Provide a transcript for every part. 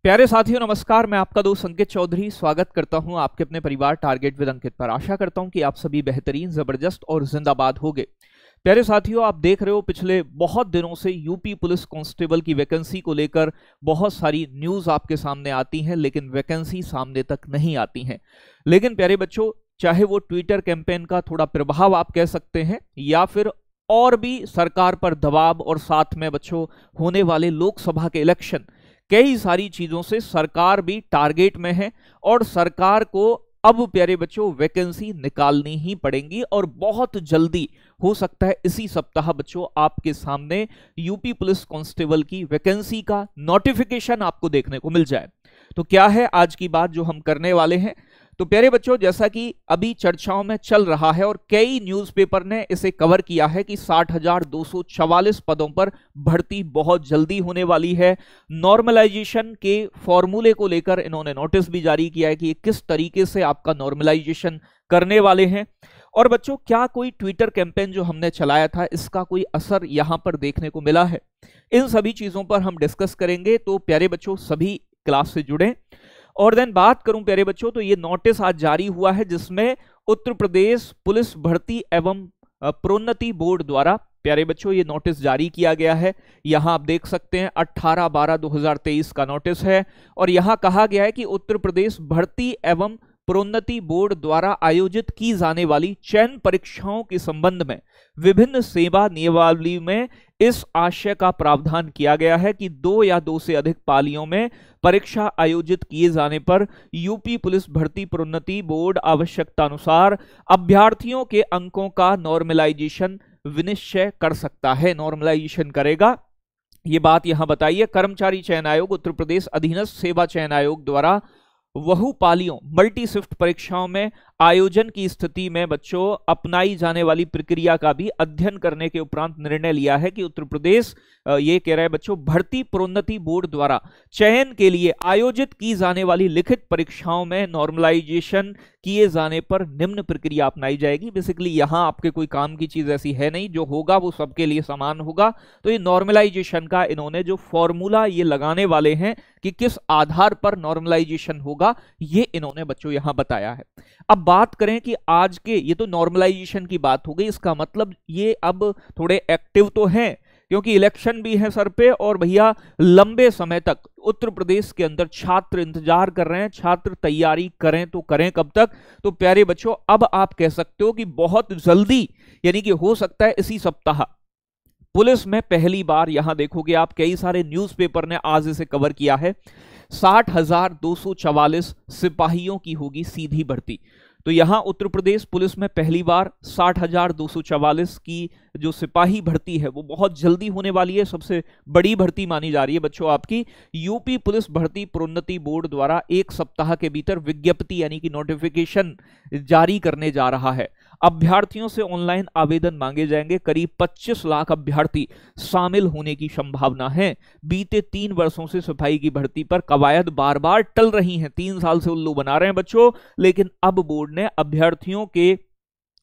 प्यारे साथियों नमस्कार, मैं आपका दोस्त अंकित चौधरी स्वागत करता हूं आपके अपने परिवार टारगेट विद अंकित पर। आशा करता हूं कि आप सभी बेहतरीन, जबरदस्त और जिंदाबाद होंगे। प्यारे साथियों, आप देख रहे हो पिछले बहुत दिनों से यूपी पुलिस कांस्टेबल की वैकेंसी को लेकर बहुत सारी न्यूज आपके सामने आती हैं, लेकिन वैकेंसी सामने तक नहीं आती हैं। लेकिन प्यारे बच्चों, चाहे वो ट्विटर कैंपेन का थोड़ा प्रभाव आप कह सकते हैं, या फिर और भी सरकार पर दबाव, और साथ में बच्चों होने वाले लोकसभा के इलेक्शन, कई सारी चीजों से सरकार भी टारगेट में है और सरकार को अब प्यारे बच्चों वैकेंसी निकालनी ही पड़ेंगी। और बहुत जल्दी हो सकता है इसी सप्ताह बच्चों आपके सामने यूपी पुलिस कांस्टेबल की वैकेंसी का नोटिफिकेशन आपको देखने को मिल जाए। तो क्या है आज की बात जो हम करने वाले हैं। तो प्यारे बच्चों, जैसा कि अभी चर्चाओं में चल रहा है और कई न्यूज़पेपर ने इसे कवर किया है कि 60,244 पदों पर भर्ती बहुत जल्दी होने वाली है। नॉर्मलाइजेशन के फॉर्मूले को लेकर इन्होंने नोटिस भी जारी किया है कि किस तरीके से आपका नॉर्मलाइजेशन करने वाले हैं। और बच्चों, क्या कोई ट्विटर कैंपेन जो हमने चलाया था इसका कोई असर यहां पर देखने को मिला है? इन सभी चीजों पर हम डिस्कस करेंगे। तो प्यारे बच्चों, सभी क्लास से जुड़े। और देन बात करूं प्यारे बच्चों, तो ये नोटिस आज जारी हुआ है जिसमें उत्तर प्रदेश पुलिस भर्ती एवं प्रोन्नति बोर्ड द्वारा प्यारे बच्चों ये नोटिस जारी किया गया है। यहां आप देख सकते हैं 18/12/2023 का नोटिस है। और यहां कहा गया है कि उत्तर प्रदेश भर्ती एवं प्रोन्नति बोर्ड द्वारा आयोजित की जाने वाली चयन परीक्षाओं के संबंध में विभिन्न सेवा नियमावली में इस आशय का प्रावधान किया गया है कि 2 या 2 से अधिक पालियों में परीक्षा आयोजित किए जाने पर यूपी पुलिस भर्ती प्रोन्नति बोर्ड आवश्यकता अनुसार अभ्यर्थियों के अंकों का नॉर्मलाइजेशन विनिश्चय कर सकता है। नॉर्मलाइजेशन करेगा, ये बात यहां बताइए। कर्मचारी चयन आयोग उत्तर प्रदेश अधीनस्थ सेवा चयन आयोग द्वारा बहुपालियों मल्टी शिफ्ट परीक्षाओं में आयोजन की स्थिति में बच्चों अपनाई जाने वाली प्रक्रिया का भी अध्ययन करने के उपरांत निर्णय लिया है कि उत्तर प्रदेश ये कह रहा है बच्चों भर्ती प्रोन्नति बोर्ड द्वारा चयन के लिए आयोजित की जाने वाली लिखित परीक्षाओं में नॉर्मलाइजेशन किए जाने पर निम्न प्रक्रिया अपनाई जाएगी। बेसिकली यहां आपके कोई काम की चीज ऐसी है नहीं, जो होगा वो सबके लिए समान होगा। तो ये नॉर्मलाइजेशन का इन्होंने जो फॉर्मूला ये लगाने वाले हैं कि किस आधार पर नॉर्मलाइजेशन होगा, ये इन्होंने बच्चों यहां बताया है। अब बात करें कि आज के, ये तो नॉर्मलाइजेशन की बात हो गई, इसका मतलब ये अब थोड़े एक्टिव तो हैं क्योंकि इलेक्शन भी है सर पे। और भैया लंबे समय तक उत्तर प्रदेश के अंदर छात्र इंतजार कर रहे हैं। छात्र तैयारी करें तो करें कब तक? तो प्यारे बच्चों, अब आप कह सकते हो कि बहुत जल्दी, यानी कि हो सकता है इसी सप्ताह पुलिस में पहली बार, यहां देखोगे आप कई सारे न्यूज़पेपर ने आज इसे कवर किया है, 60,244 सिपाहियों की होगी सीधी भर्ती। तो यहां उत्तर प्रदेश पुलिस में पहली बार 60,244 की जो सिपाही भर्ती है वो बहुत जल्दी होने वाली है। सबसे बड़ी भर्ती मानी जा रही है बच्चों आपकी। यूपी पुलिस भर्ती प्रोन्नति बोर्ड द्वारा 1 सप्ताह के भीतर विज्ञप्ति यानी कि नोटिफिकेशन जारी करने जा रहा है। अभ्यर्थियों से ऑनलाइन आवेदन मांगे जाएंगे। करीब 25 लाख अभ्यर्थी शामिल होने की संभावना है। बीते 3 वर्षों से सिपाही की भर्ती पर कवायद बार बार टल रही हैं। 3 साल से उल्लू बना रहे हैं बच्चों, लेकिन अब बोर्ड ने अभ्यर्थियों के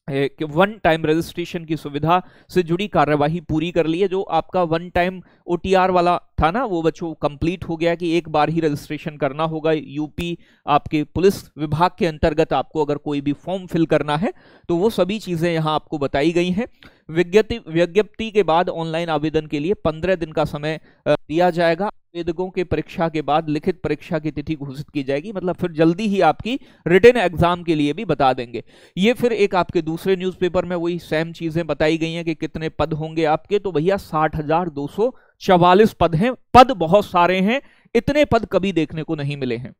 1 टाइम रजिस्ट्रेशन की सुविधा से जुड़ी कार्यवाही पूरी कर ली है। जो आपका 1 टाइम OTR वाला था ना, वो बच्चों कंप्लीट हो गया कि एक बार ही रजिस्ट्रेशन करना होगा। यूपी आपके पुलिस विभाग के अंतर्गत आपको अगर कोई भी फॉर्म फिल करना है तो वो सभी चीजें यहां आपको बताई गई हैं। विज्ञप्ति के बाद ऑनलाइन आवेदन के लिए 15 दिन का समय दिया जाएगा। आवेदकों के परीक्षा के बाद लिखित परीक्षा की तिथि घोषित की जाएगी। मतलब फिर जल्दी ही आपकी रिटन एग्जाम के लिए भी बता देंगे। ये फिर एक आपके दूसरे न्यूज़पेपर में वही सेम चीजें बताई गई हैं कि कितने पद होंगे आपके। तो भैया 60,244 पद हैं। पद बहुत सारे हैं, इतने पद कभी देखने को नहीं मिले हैं।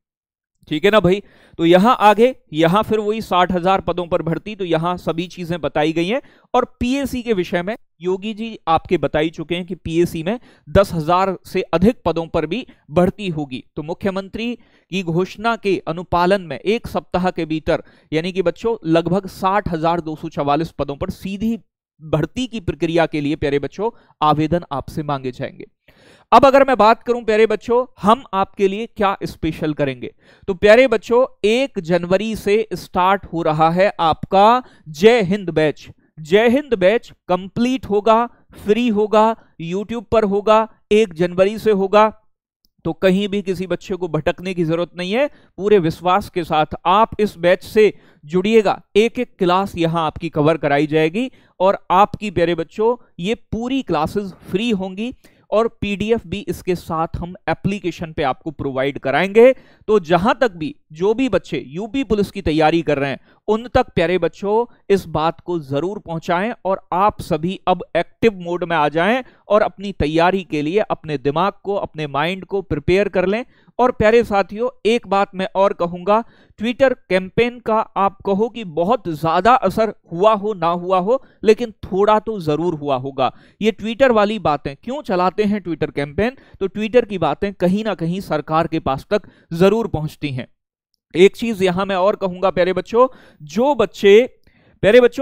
ठीक है ना भाई। तो यहां आगे, यहां फिर वही 60,000 पदों पर भर्ती। तो यहां सभी चीजें बताई गई हैं। और पीएसी के विषय में योगी जी आपके बता ही चुके हैं कि पीएसी में 10,000 से अधिक पदों पर भी भर्ती होगी। तो मुख्यमंत्री की घोषणा के अनुपालन में 1 सप्ताह के भीतर, यानी कि बच्चों लगभग 60,244 पदों पर सीधी भर्ती की प्रक्रिया के लिए प्यारे बच्चों आवेदन आपसे मांगे जाएंगे। अब अगर मैं बात करूं प्यारे बच्चों, हम आपके लिए क्या स्पेशल करेंगे, तो प्यारे बच्चों 1 जनवरी से स्टार्ट हो रहा है आपका जय हिंद बैच। जय हिंद बैच कंप्लीट होगा, फ्री होगा, यूट्यूब पर होगा, 1 जनवरी से होगा। तो कहीं भी किसी बच्चे को भटकने की जरूरत नहीं है। पूरे विश्वास के साथ आप इस बैच से जुड़िएगा। एक एक क्लास यहां आपकी कवर कराई जाएगी और आपकी प्यारे बच्चों ये पूरी क्लासेस फ्री होंगी और पीडीएफ भी इसके साथ हम एप्लीकेशन पे आपको प्रोवाइड कराएंगे। तो जहां तक भी जो भी बच्चे यूपी पुलिस की तैयारी कर रहे हैं उन तक प्यारे बच्चों इस बात को जरूर पहुंचाएं और आप सभी अब एक्टिव मोड में आ जाएं और अपनी तैयारी के लिए अपने दिमाग को, अपने माइंड को प्रिपेयर कर लें। और प्यारे साथियों, एक बात मैं और कहूंगा, ट्विटर कैंपेन का आप कहो कि बहुत ज्यादा असर हुआ हो ना हुआ हो, लेकिन थोड़ा तो जरूर हुआ होगा। ये ट्विटर वाली बातें क्यों चलाते हैं ट्विटर कैंपेन, तो ट्विटर की बातें कहीं ना कहीं सरकार के पास तक जरूर पहुंचती हैं। एक चीज यहां मैं और कहूंगा प्यारे बच्चों,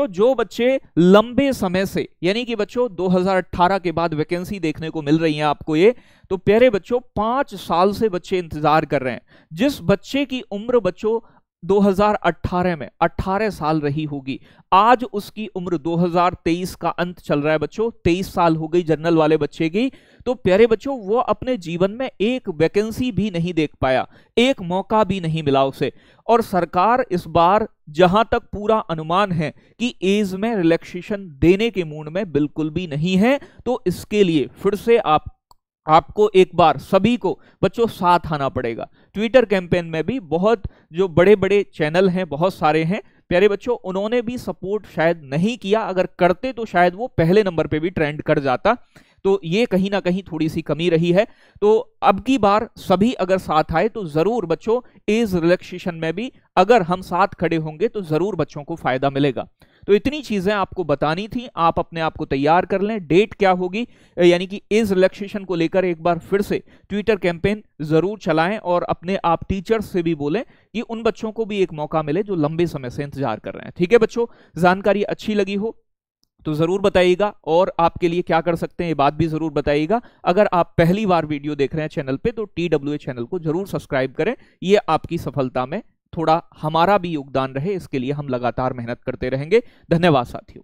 जो बच्चे लंबे समय से, यानी कि बच्चों 2018 के बाद वैकेंसी देखने को मिल रही है आपको ये, तो प्यारे बच्चों 5 साल से बच्चे इंतजार कर रहे हैं। जिस बच्चे की उम्र बच्चों 2018 में 18 साल रही होगी, आज उसकी उम्र 2023 का अंत चल रहा है बच्चों, 23 साल हो गई जनरल वाले बच्चे की। तो प्यारे बच्चों वो अपने जीवन में एक वैकेंसी भी नहीं देख पाया, एक मौका भी नहीं मिला उसे। और सरकार इस बार जहां तक पूरा अनुमान है कि एज में रिलैक्सेशन देने के मूड में बिल्कुल भी नहीं है। तो इसके लिए फिर से आपको एक बार सभी को बच्चों साथ आना पड़ेगा। ट्विटर कैंपेन में भी बहुत जो बड़े बड़े चैनल हैं, बहुत सारे हैं प्यारे बच्चों, उन्होंने भी सपोर्ट शायद नहीं किया। अगर करते तो शायद वो पहले नंबर पे भी ट्रेंड कर जाता। तो ये कहीं ना कहीं थोड़ी सी कमी रही है। तो अब की बार सभी अगर साथ आए तो जरूर बच्चों एज रिलैक्सेशन में भी अगर हम साथ खड़े होंगे तो जरूर बच्चों को फायदा मिलेगा। तो इतनी चीजें आपको बतानी थी, आप अपने आप को तैयार कर लें। डेट क्या होगी, यानी कि एज रिलैक्सेशन को लेकर एक बार फिर से ट्विटर कैंपेन जरूर चलाएं और अपने आप टीचर्स से भी बोलें कि उन बच्चों को भी एक मौका मिले जो लंबे समय से इंतजार कर रहे हैं। ठीक है बच्चों, जानकारी अच्छी लगी हो तो जरूर बताइएगा और आपके लिए क्या कर सकते हैं ये बात भी जरूर बताइएगा। अगर आप पहली बार वीडियो देख रहे हैं चैनल पे तो TWA चैनल को जरूर सब्सक्राइब करें। ये आपकी सफलता में थोड़ा हमारा भी योगदान रहे, इसके लिए हम लगातार मेहनत करते रहेंगे। धन्यवाद साथियों।